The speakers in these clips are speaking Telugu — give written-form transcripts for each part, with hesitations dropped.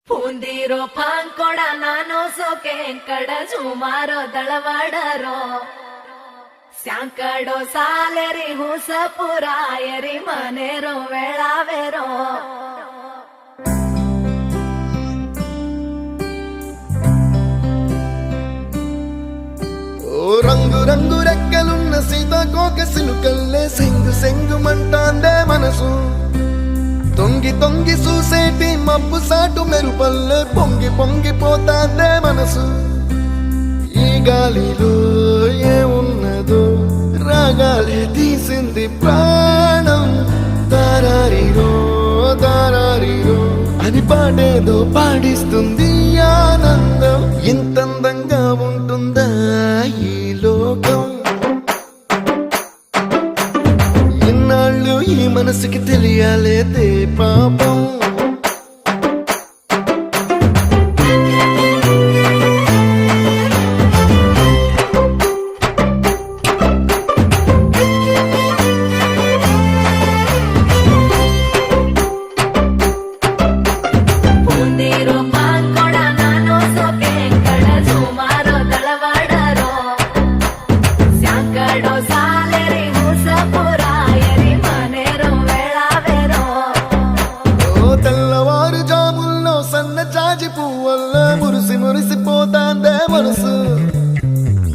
ಪೂಂದಿರೋ ಪಾಂಕೊಡ ನಾನು ಸೋಕೆ ಕಡ ಸುಮಾರೋ ದಳವಾಡರೋ ಸ್ಯಾಂಕಡೋ ಸಾಲೆರಿ ಹುಸ ಪುರಾಯರಿ ಮನೆರೋ ವೇಳಾವೆರೋ రంగు రంగు రెక్కలున్న సీతాకోక సిలుకల్లే సెంగు సెంగుమంటాందే మనసు తొంగి తొంగి చూసేటి మబ్బు సాటు మెరుపల్లే పొంగి పొంగిపోతాందే మనసు ఈ గాలిలో ఏమున్నదో రాగాలే తీసింది ప్రాణం దారారిరో దారారిరో అని పాడేదో పాడిస్తుంది ఆనందం ఇంతందంగా ఉంటుందా ఈ లోకం ఇన్నాళ్ళు ఈ మనసుకి తెలియాలేదే పాపం మురిసిపోతాందే మనసు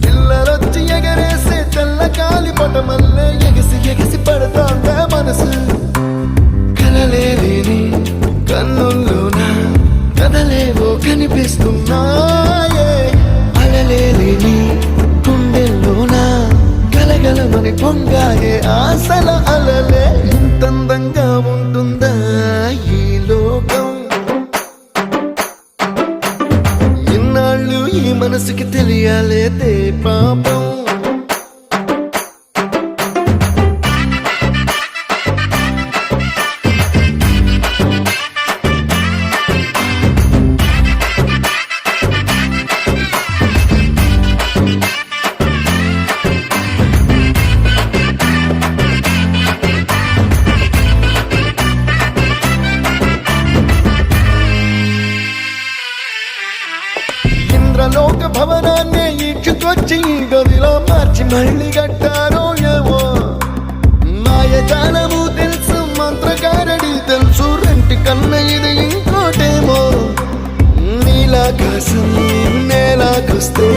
ఇళ్ళలొచ్చి ఎగరేసే తెల్ల కాలి పటమల్లే ఎగిసి ఎగిసి పడతాందే మనసు కలలేని కన్నుల్లోన కదలేవో కనిపిస్తున్నాయే అలలేని గుండెల్లోన గలగలమని పొంగాయే ఆశల అలలే ఇంతందంగా ఉంటుందా ఈ లోకం ఈ మనసుకి తెలియాలేదే పాపం లోక భవనాన్ని ఈడ్చుకొచ్చి గదిలో మార్చి మళ్ళీ కట్టారో ఏమో మాయజాలము తెలుసు మంత్రకారడి తెలుసు రెంటి కన్న ఇది ఇంకోటేమో నీలాకాశం నేలాకొస్తే